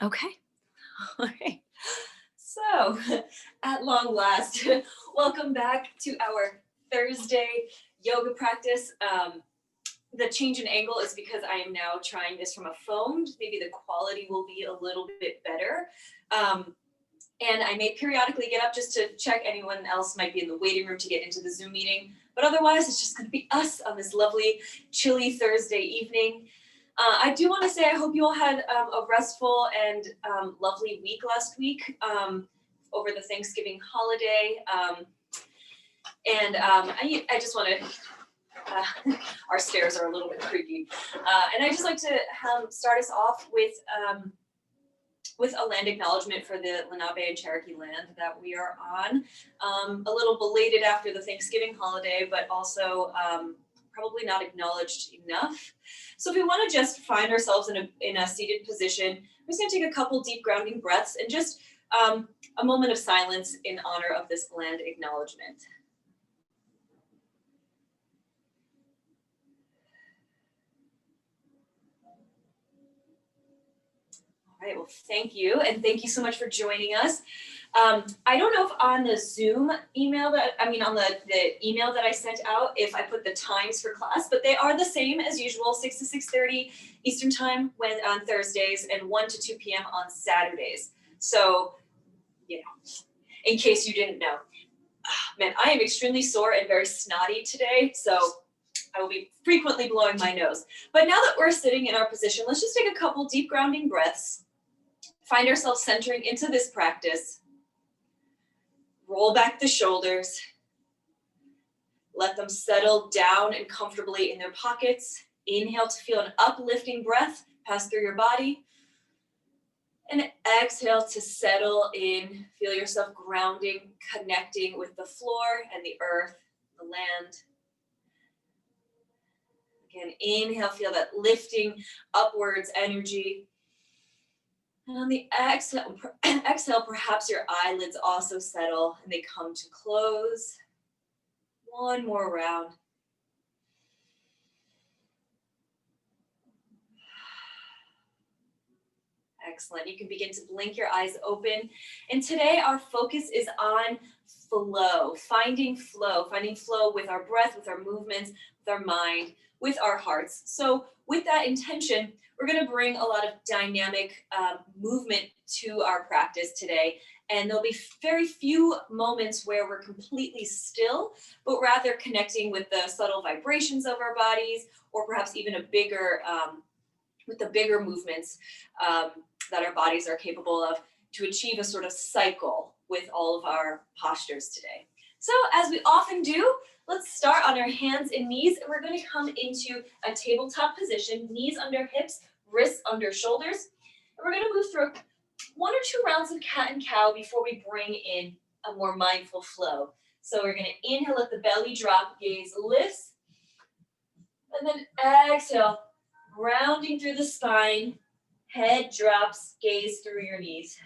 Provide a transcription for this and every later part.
Okay. All right. So, at long last, welcome back to our Thursday yoga practice. The change in angle is because I am now trying this from a phone. Maybe the quality will be a little bit better. Um, and I may periodically get up just to check anyone else might be in the waiting room to get into the Zoom meeting. But otherwise, it's just going to be us on this lovely, chilly Thursday evening. I do want to say I hope you all had a restful and lovely week last week over the Thanksgiving holiday. I just want to, our stairs are a little bit creaky. And I just like to start us off with a land acknowledgement for the Lenape and Cherokee land that we are on. A little belated after the Thanksgiving holiday, but also probably not acknowledged enough. So if we want to just find ourselves in a seated position, I'm just going to take a couple deep grounding breaths and just a moment of silence in honor of this land acknowledgement. All right, well, thank you. And thank you so much for joining us. I don't know if on the Zoom email on the email that I sent out, if I put the times for class, but they are the same as usual, 6 to 6:30 Eastern time on Thursdays and 1 to 2 p.m. on Saturdays. So, in case you didn't know. Man, I am extremely sore and very snotty today, so I will be frequently blowing my nose. But now that we're sitting in our position, let's just take a couple deep grounding breaths. Find ourselves centering into this practice. Roll back the shoulders. Let them settle down and comfortably in their pockets. Inhale to feel an uplifting breath pass through your body. And exhale to settle in. Feel yourself grounding, connecting with the floor and the earth, the land. Again, inhale, feel that lifting upwards energy. And on the exhale, perhaps your eyelids also settle and they come to close. One more round. Excellent. You can begin to blink your eyes open. And today our focus is on flow, finding flow with our breath, with our movements, with our mind, with our hearts. So with that intention, we're going to bring a lot of dynamic movement to our practice today. And there'll be very few moments where we're completely still, but rather connecting with the subtle vibrations of our bodies, or perhaps even with the bigger movements that our bodies are capable of to achieve a sort of cycle with all of our postures today. So as we often do, let's start on our hands and knees, and we're going to come into a tabletop position, knees under hips, wrists under shoulders. And we're going to move through 1 or 2 rounds of cat and cow before we bring in a more mindful flow. So we're going to inhale, let the belly drop, gaze lifts, and then exhale, rounding through the spine, head drops, gaze through your knees.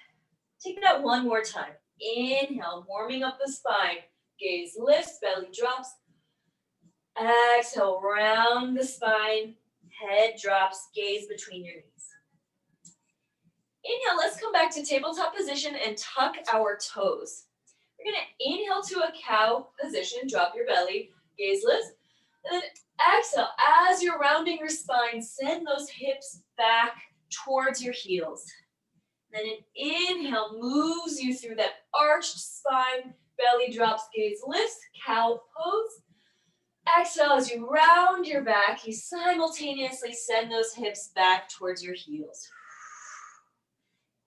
Take that one more time. Inhale, warming up the spine. Gaze lifts, belly drops. Exhale, round the spine, head drops, gaze between your knees. Inhale, let's come back to tabletop position and tuck our toes. We're going to inhale to a cow position, drop your belly, gaze lifts, and then exhale, as you're rounding your spine, send those hips back towards your heels. Then an inhale moves you through that arched spine, belly drops, gaze lifts, cow pose. Exhale, as you round your back, you simultaneously send those hips back towards your heels.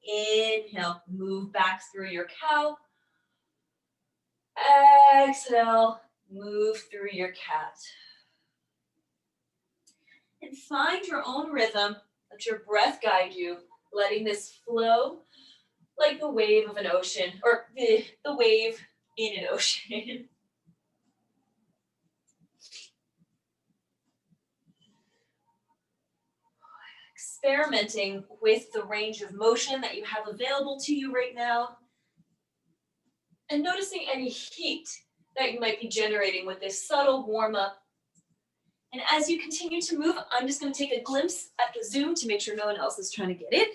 Inhale, move back through your cow. Exhale, move through your cat. And find your own rhythm. Let your breath guide you, letting this flow like the wave of an ocean, or the wave in an ocean. Experimenting with the range of motion that you have available to you right now, and noticing any heat that you might be generating with this subtle warm-up. And as you continue to move, I'm just going to take a glimpse at the Zoom to make sure no one else is trying to get in.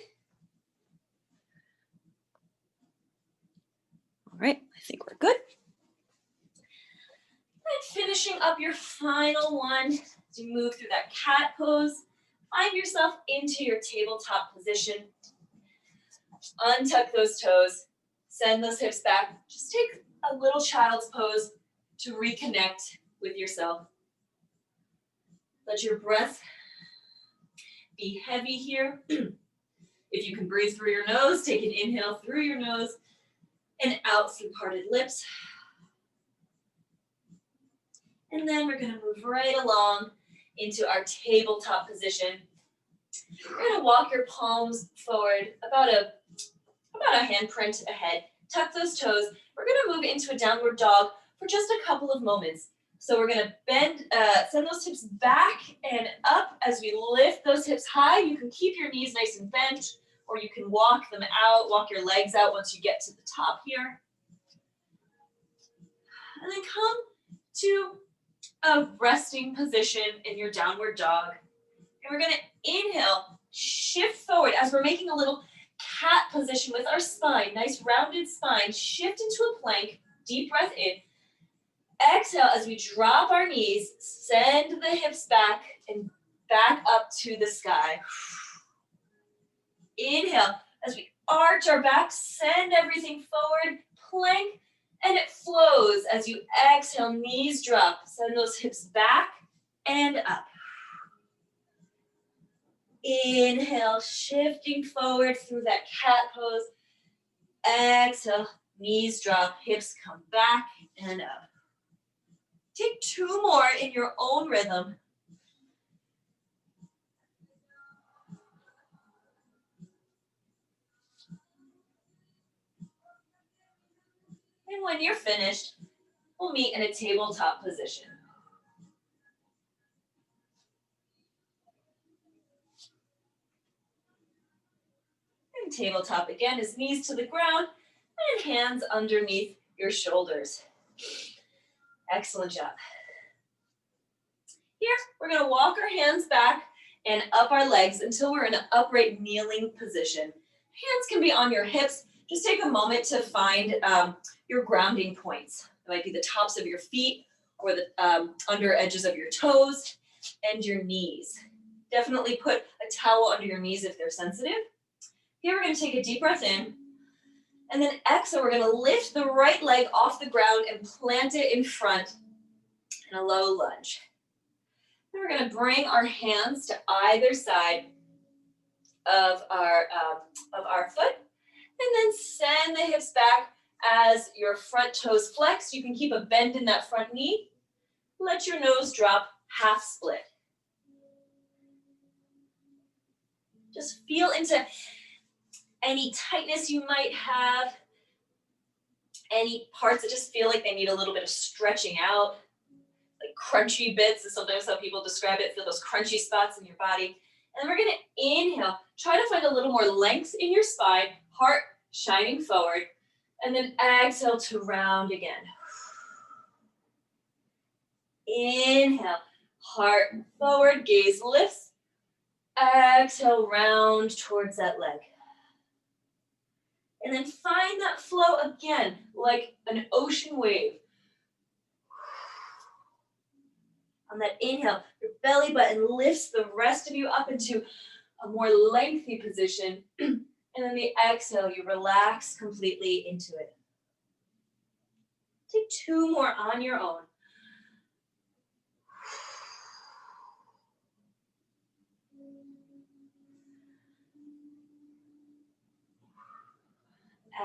All right, I think we're good. And finishing up your final one, as you move through that cat pose, find yourself into your tabletop position. Untuck those toes, send those hips back. Just take a little child's pose to reconnect with yourself. Let your breath be heavy here. If you can breathe through your nose, take an inhale through your nose and out through parted lips. And then we're going to move right along into our tabletop position. You're going to walk your palms forward about a handprint ahead. Tuck those toes. We're going to move into a downward dog for just a couple of moments. So we're going to send those hips back and up as we lift those hips high. You can keep your knees nice and bent, or you can walk them out, walk your legs out once you get to the top here. And then come to a resting position in your downward dog. And we're going to inhale, shift forward as we're making a little cat position with our spine, nice rounded spine. Shift into a plank, deep breath in. Exhale as we drop our knees, send the hips back and back up to the sky. Inhale as we arch our back, send everything forward, plank, and it flows as you exhale, knees drop, send those hips back and up. Inhale, shifting forward through that cat pose. Exhale, knees drop, hips come back and up. Take two more in your own rhythm. And when you're finished, we'll meet in a tabletop position. And tabletop again is knees to the ground and hands underneath your shoulders. Excellent job. Here, we're going to walk our hands back and up our legs until we're in an upright kneeling position. Hands can be on your hips. Just take a moment to find your grounding points. It might be the tops of your feet or the under edges of your toes and your knees. Definitely put a towel under your knees if they're sensitive. Here, we're going to take a deep breath in. And then exhale, we're going to lift the right leg off the ground and plant it in front in a low lunge. Then we're going to bring our hands to either side of our foot, and then send the hips back as your front toes flex. You can keep a bend in that front knee. Let your nose drop, half split. Just feel into any tightness you might have, any parts that just feel like they need a little bit of stretching out, like crunchy bits is sometimes how people describe it, feel those crunchy spots in your body. And then we're going to inhale, try to find a little more length in your spine, heart shining forward, and then exhale to round again. Inhale, heart forward, gaze lifts, exhale, round towards that leg. And then find that flow again, like an ocean wave. On that inhale, your belly button lifts the rest of you up into a more lengthy position. And then the exhale, you relax completely into it. Take two more on your own.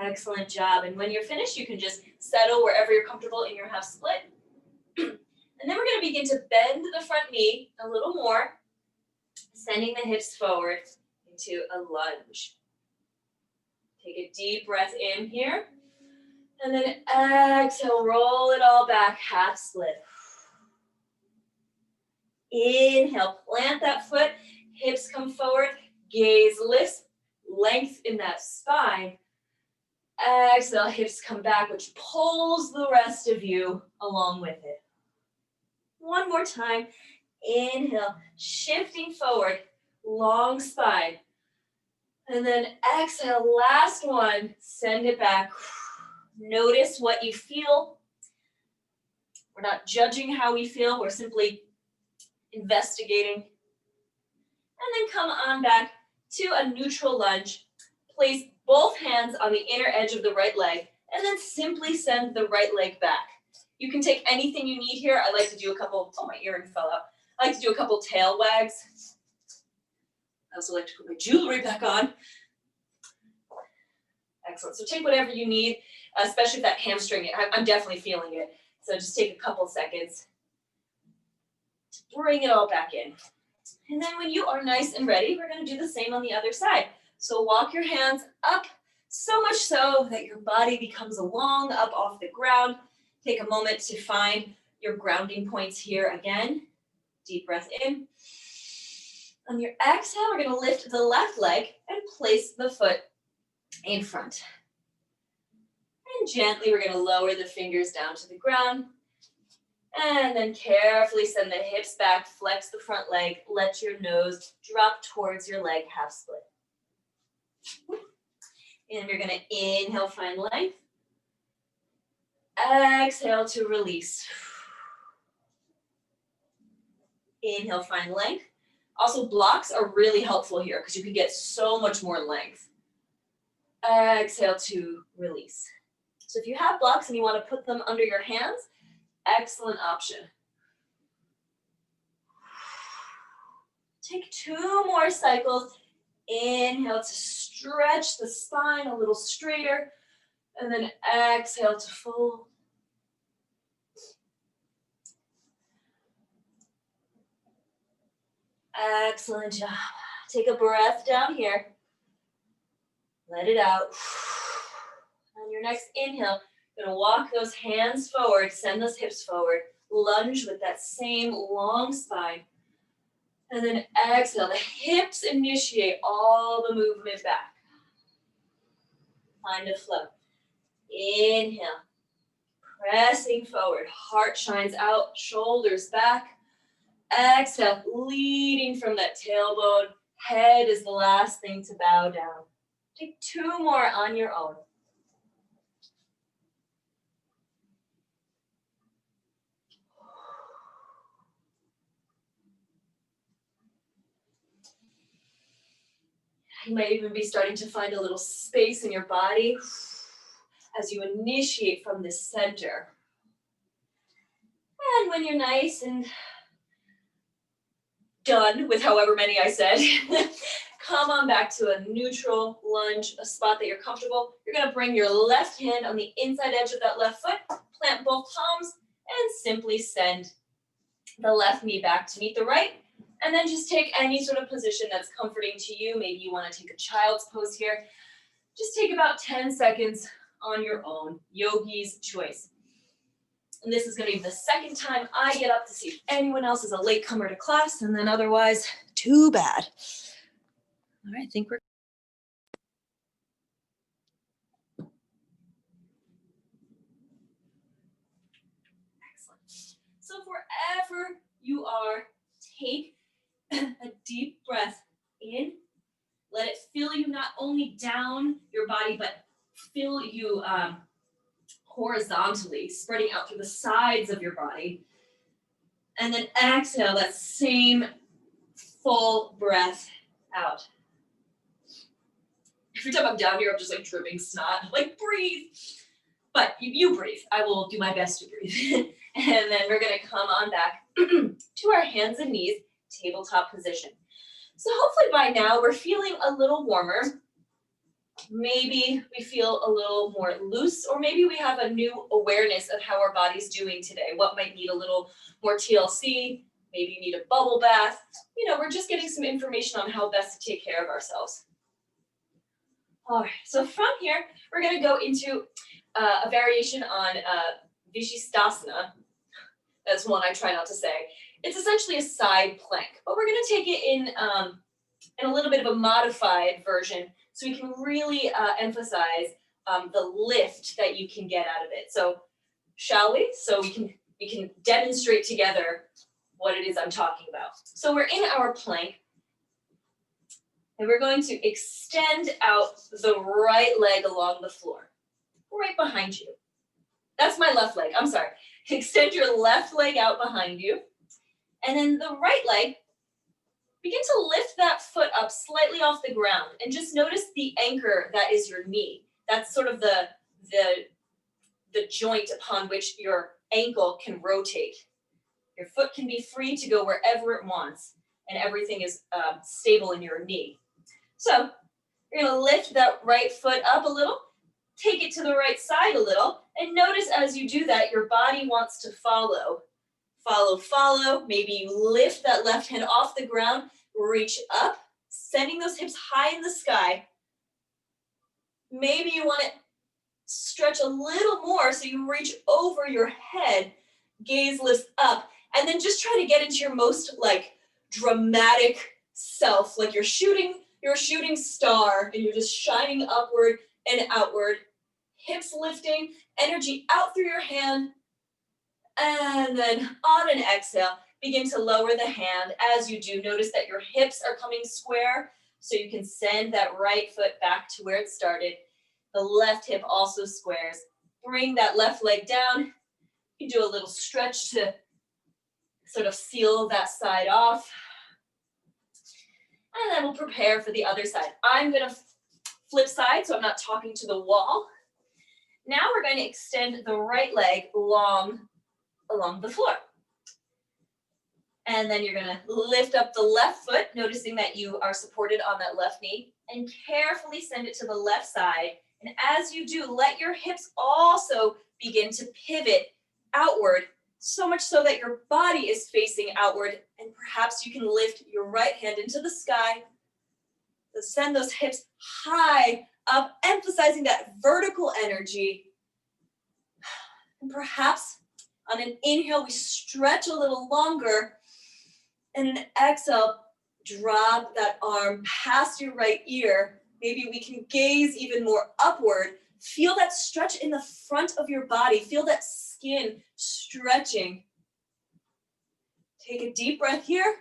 Excellent job. And when you're finished, you can just settle wherever you're comfortable in your half split. And then we're going to begin to bend the front knee a little more, sending the hips forward into a lunge. Take a deep breath in here. And then exhale, roll it all back, half split. Inhale, plant that foot, hips come forward, gaze lifts, length in that spine. Exhale, hips come back, which pulls the rest of you along with it. One more time. Inhale, shifting forward, long spine. And then exhale, last one, send it back. Notice what you feel. We're not judging how we feel. We're simply investigating. And then come on back to a neutral lunge. Place both hands on the inner edge of the right leg, and then simply send the right leg back. You can take anything you need here. I like to do a couple, oh, my earring fell out. I like to do a couple tail wags. I also like to put my jewelry back on. Excellent. So take whatever you need, especially if that hamstring, I'm definitely feeling it. So just take a couple seconds to bring it all back in. And then when you are nice and ready, we're going to do the same on the other side. So walk your hands up, so much so that your body becomes long up off the ground. Take a moment to find your grounding points here again. Deep breath in. On your exhale, we're going to lift the left leg and place the foot in front. And gently, we're going to lower the fingers down to the ground. And then carefully send the hips back, flex the front leg, let your nose drop towards your leg half split. And you're going to inhale, find length. Exhale to release. Inhale, find length. Also, blocks are really helpful here because you can get so much more length. Exhale to release. So if you have blocks and you want to put them under your hands, excellent option. Take 2 more cycles. Inhale to stretch the spine a little straighter, and then exhale to fold. Excellent job. Take a breath down here. Let it out. On your next inhale, you're going to walk those hands forward, send those hips forward, lunge with that same long spine. And then exhale, the hips initiate all the movement back. Find a flow. Inhale, pressing forward, heart shines out, shoulders back. Exhale, leading from that tailbone, head is the last thing to bow down. Take 2 more on your own. You might even be starting to find a little space in your body as you initiate from the center. And when you're nice and done with however many I said, come on back to a neutral lunge, a spot that you're comfortable. You're going to bring your left hand on the inside edge of that left foot, plant both palms, and simply send the left knee back to meet the right. And then just take any sort of position that's comforting to you. Maybe you want to take a child's pose here. Just take about 10 seconds on your own, yogi's choice. And this is going to be the second time I get up to see if anyone else is a latecomer to class, and then otherwise, too bad. All right, I think we're excellent. So wherever you are, take a deep breath in. Let it fill you not only down your body, but fill you horizontally, spreading out through the sides of your body. And then exhale that same full breath out. Every time I'm down here, I'm just like dripping snot. Like, breathe. But you breathe. I will do my best to breathe. And then we're going to come on back to our hands and knees, tabletop position. So hopefully by now we're feeling a little warmer. Maybe we feel a little more loose, or maybe we have a new awareness of how our body's doing today. What might need a little more TLC, maybe you need a bubble bath. You know, we're just getting some information on how best to take care of ourselves. All right, so from here, we're going to go into a variation on Vishistasana. That's one I try not to say. It's essentially a side plank, but we're going to take it in a little bit of a modified version so we can really emphasize the lift that you can get out of it. So shall we? So we can demonstrate together what it is I'm talking about. So we're in our plank, and we're going to extend out the right leg along the floor. right behind you. That's my left leg, I'm sorry. Extend your left leg out behind you. And then the right leg, begin to lift that foot up slightly off the ground and just notice the anchor that is your knee. That's sort of the joint upon which your ankle can rotate. Your foot can be free to go wherever it wants, and everything is stable in your knee. So you're gonna lift that right foot up a little, take it to the right side a little, and notice as you do that, your body wants to follow. Follow, follow. Maybe you lift that left hand off the ground, reach up, sending those hips high in the sky. Maybe you want to stretch a little more so you reach over your head, gaze lifts up, and then just try to get into your most like dramatic self, like you're a shooting star and you're just shining upward and outward, hips lifting, energy out through your hand, and then on an exhale, begin to lower the hand. As you do, notice that your hips are coming square so you can send that right foot back to where it started. The left hip also squares. Bring that left leg down. You do a little stretch to sort of seal that side off. And then we'll prepare for the other side. I'm gonna flip side so I'm not talking to the wall. Now we're going to extend the right leg along the floor. And then you're gonna lift up the left foot, noticing that you are supported on that left knee, and carefully send it to the left side. And as you do, let your hips also begin to pivot outward, so much so that your body is facing outward, and perhaps you can lift your right hand into the sky. So send those hips high up, emphasizing that vertical energy. And perhaps on an inhale, we stretch a little longer, and an exhale, drop that arm past your right ear. Maybe we can gaze even more upward. Feel that stretch in the front of your body. Feel that skin stretching. Take a deep breath here.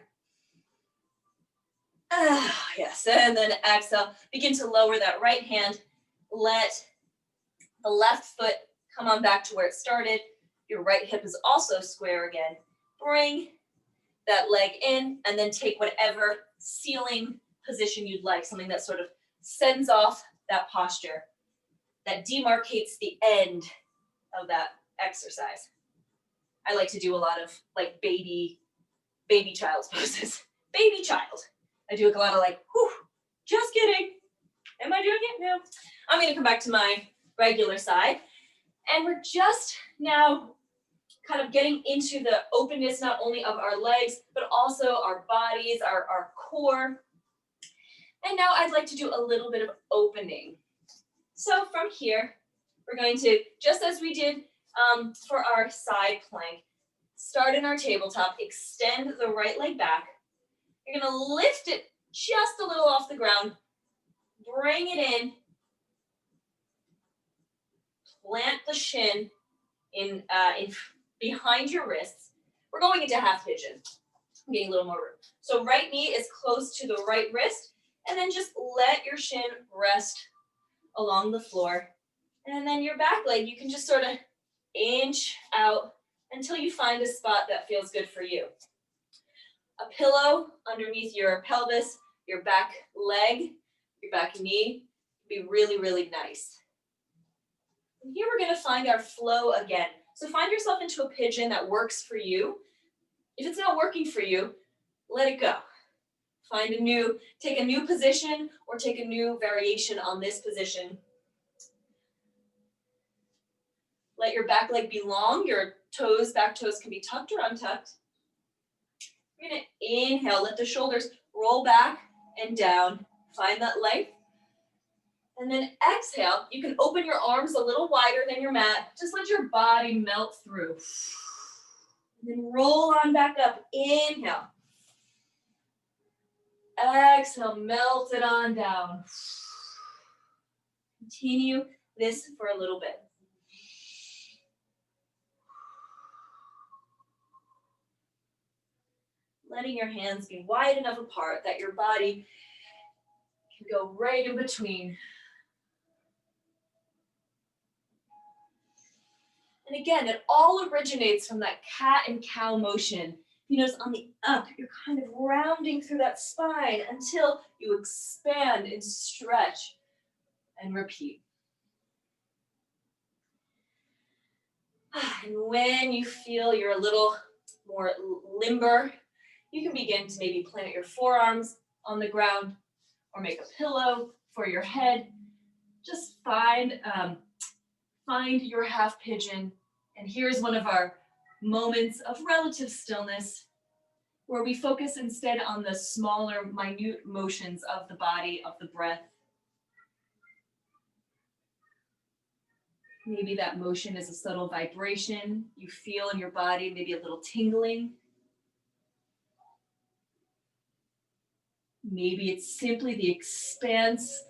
Yes, and then exhale. Begin to lower that right hand. Let the left foot come on back to where it started. Your right hip is also square again. Bring that leg in, and then take whatever ceiling position you'd like, something that sort of sends off that posture, that demarcates the end of that exercise. I like to do a lot of like baby child poses. Baby child. I do a lot of like, whew, just kidding. Am I doing it? No. I'm gonna come back to my regular side. And we're just now kind of getting into the openness, not only of our legs, but also our bodies, our core. And now I'd like to do a little bit of opening. So from here, we're going to, just as we did for our side plank, start in our tabletop, extend the right leg back. You're gonna lift it just a little off the ground, bring it in, plant the shin in behind your wrists. We're going into half pigeon. I'm getting a little more room. So right knee is close to the right wrist, and then just let your shin rest along the floor. And then your back leg, you can just sort of inch out until you find a spot that feels good for you. A pillow underneath your pelvis, your back leg, your back knee, be really, really nice. And here we're gonna find our flow again. So find yourself into a pigeon that works for you. If it's not working for you, let it go. Take a new position or take a new variation on this position. Let your back leg be long, your back toes can be tucked or untucked. We're gonna inhale, let the shoulders roll back and down. Find that length. And then exhale, you can open your arms a little wider than your mat. Just let your body melt through. And then roll on back up, inhale. Exhale, melt it on down. Continue this for a little bit. Letting your hands be wide enough apart that your body can go right in between. And again, it all originates from that cat and cow motion. You notice on the up, you're kind of rounding through that spine until you expand and stretch and repeat. And when you feel you're a little more limber, you can begin to maybe plant your forearms on the ground or make a pillow for your head. Just find your half pigeon. And here's one of our moments of relative stillness where we focus instead on the smaller, minute motions of the body, of the breath. Maybe that motion is a subtle vibration you feel in your body, maybe a little tingling. Maybe it's simply the expanse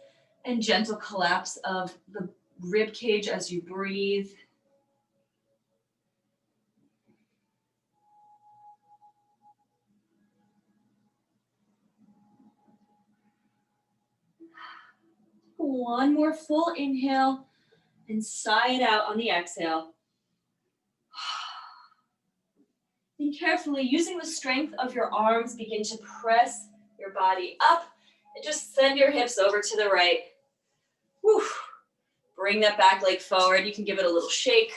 and gentle collapse of the rib cage as you breathe. One more full inhale and sigh it out on the exhale. And carefully, using the strength of your arms, begin to press your body up and just send your hips over to the right. Whew. Bring that back leg forward. You can give it a little shake.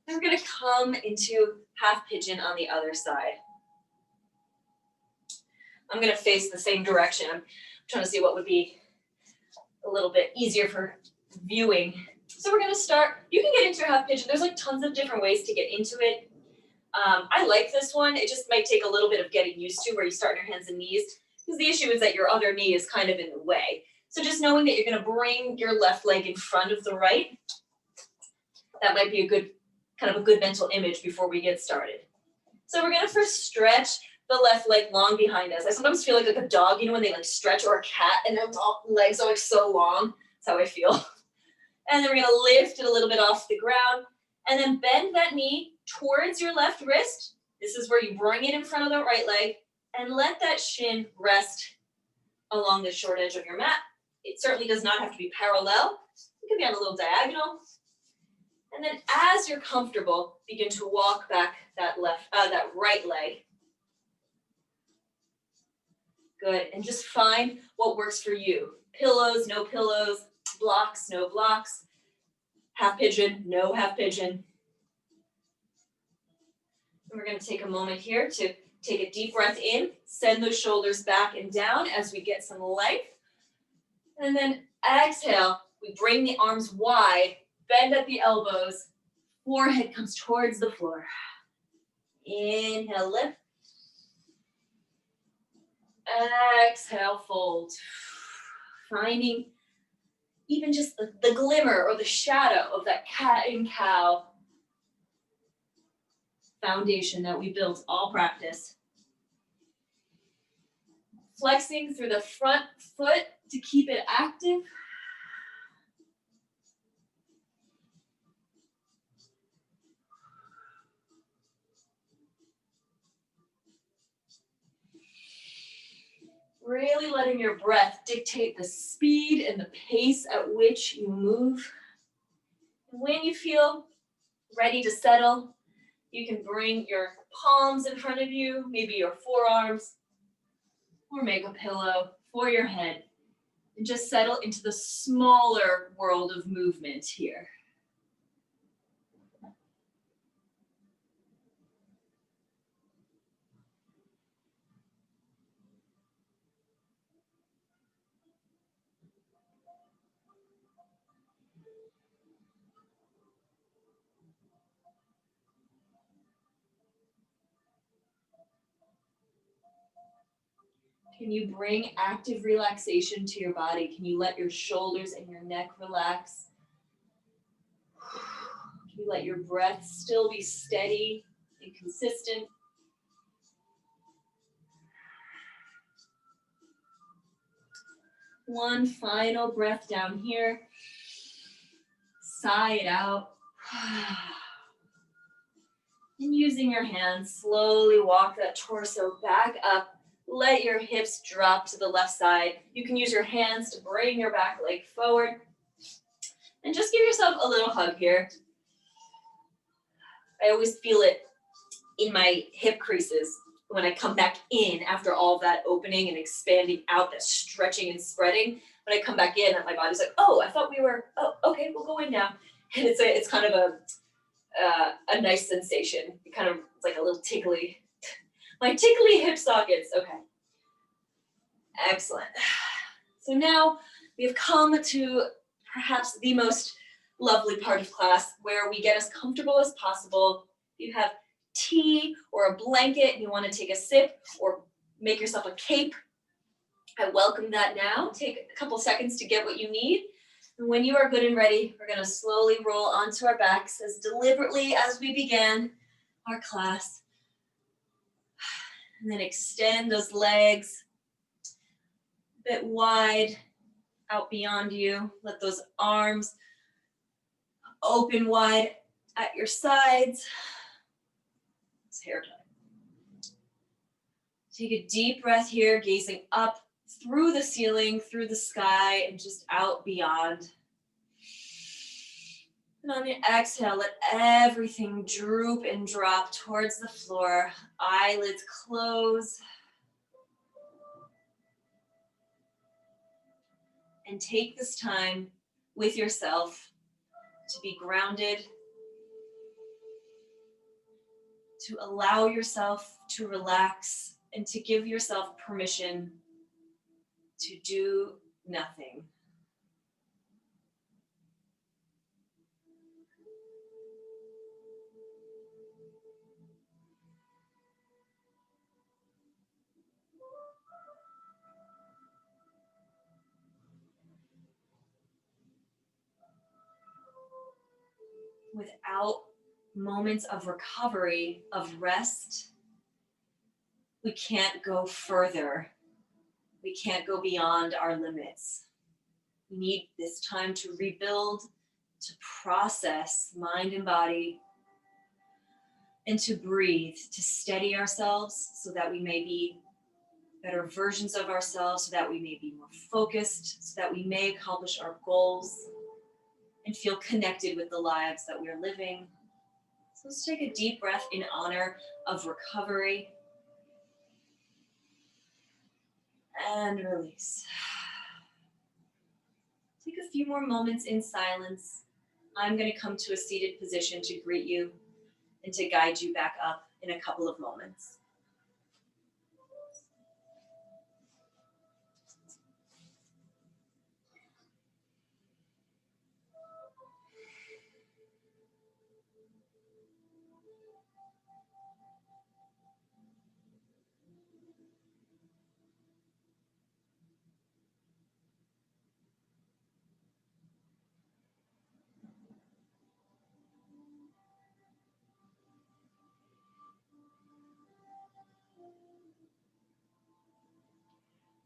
And we're going to come into half pigeon on the other side. I'm going to face the same direction. I'm trying to see what would be a little bit easier for viewing. So we're going to start. You can get into your half pigeon. There's like tons of different ways to get into it. I like this one. It just might take a little bit of getting used to where you start on your hands and knees, because the issue is that your other knee is kind of in the way. So just knowing that you're going to bring your left leg in front of the right, that might be a good mental image before we get started. So we're going to first stretch the left leg long behind us. I sometimes feel like a dog, when they like stretch, or a cat and their legs are like so long. That's how I feel. And then we're going to lift it a little bit off the ground and then bend that knee towards your left wrist. This is where you bring it in front of the right leg and let that shin rest along the short edge of your mat. It certainly does not have to be parallel. It can be on a little diagonal. And then as you're comfortable, begin to walk back that right leg. Good, and just find what works for you. Pillows, no pillows, blocks, no blocks, half pigeon, no half pigeon. And we're going to take a moment here to take a deep breath in, send those shoulders back and down as we get some length. And then exhale, we bring the arms wide, bend at the elbows, forehead comes towards the floor. Inhale, lift. Exhale, fold. Finding even just the glimmer or the shadow of that cat and cow foundation that we built all practice. Flexing through the front foot to keep it active. Really letting your breath dictate the speed and the pace at which you move. And when you feel ready to settle, you can bring your palms in front of you, maybe your forearms, or make a pillow for your head. And just settle into the smaller world of movement here. Can you bring active relaxation to your body? Can you let your shoulders and your neck relax? Can you let your breath still be steady and consistent? One final breath down here. Sigh it out. And using your hands, slowly walk that torso back up. Let your hips drop to the left side. You can use your hands to bring your back leg forward. And just give yourself a little hug here. I always feel it in my hip creases when I come back in after all of that opening and expanding out, that stretching and spreading. When I come back in, my body's like, oh, I thought we were, oh, okay, we'll go in now. And it's kind of a nice sensation. It's like a little tickly, my tickly hip sockets. Okay, excellent. So now we have come to perhaps the most lovely part of class, where we get as comfortable as possible. If you have tea or a blanket and you want to take a sip or make yourself a cape, I welcome that now. Take a couple seconds to get what you need. And when you are good and ready, we're going to slowly roll onto our backs as deliberately as we began our class. And then extend those legs a bit wide out beyond you. Let those arms open wide at your sides. It's hair time. Take a deep breath here, gazing up through the ceiling, through the sky, and just out beyond. And on your exhale, let everything droop and drop towards the floor. Eyelids close. And take this time with yourself to be grounded, to allow yourself to relax, and to give yourself permission to do nothing. Without moments of recovery, of rest, we can't go further. We can't go beyond our limits. We need this time to rebuild, to process mind and body, and to breathe, to steady ourselves so that we may be better versions of ourselves, so that we may be more focused, so that we may accomplish our goals and feel connected with the lives that we're living. So let's take a deep breath in honor of recovery. And release. Take a few more moments in silence. I'm going to come to a seated position to greet you and to guide you back up in a couple of moments.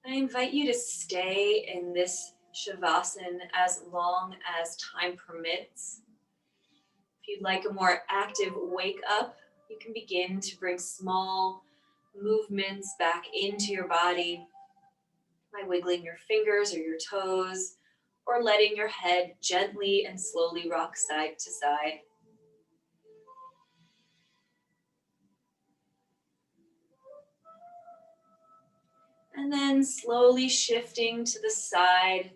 I invite you to stay in this Shavasana as long as time permits. If you'd like a more active wake up, you can begin to bring small movements back into your body by wiggling your fingers or your toes, or letting your head gently and slowly rock side to side. And then slowly shifting to the side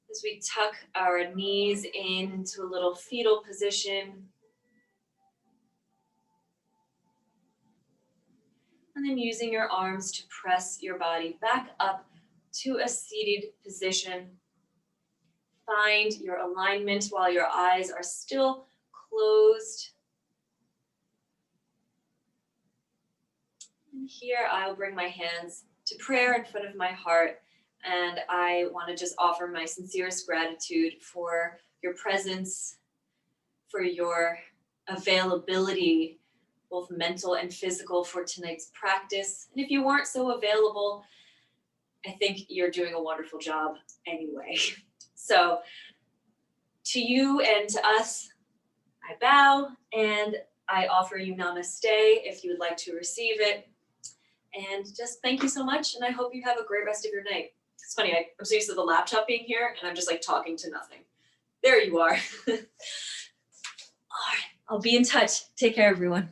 as we tuck our knees into a little fetal position. And then using your arms to press your body back up to a seated position. Find your alignment while your eyes are still closed. And here I'll bring my hands to prayer in front of my heart, and I want to just offer my sincerest gratitude for your presence, for your availability, both mental and physical, for tonight's practice. And if you weren't so available, I think you're doing a wonderful job anyway. So to you and to us, I bow and I offer you namaste if you would like to receive it. And just thank you so much, and I hope you have a great rest of your night. It's funny, I'm so used to the laptop being here, and I'm just like talking to nothing. There you are. All right, I'll be in touch. Take care, everyone.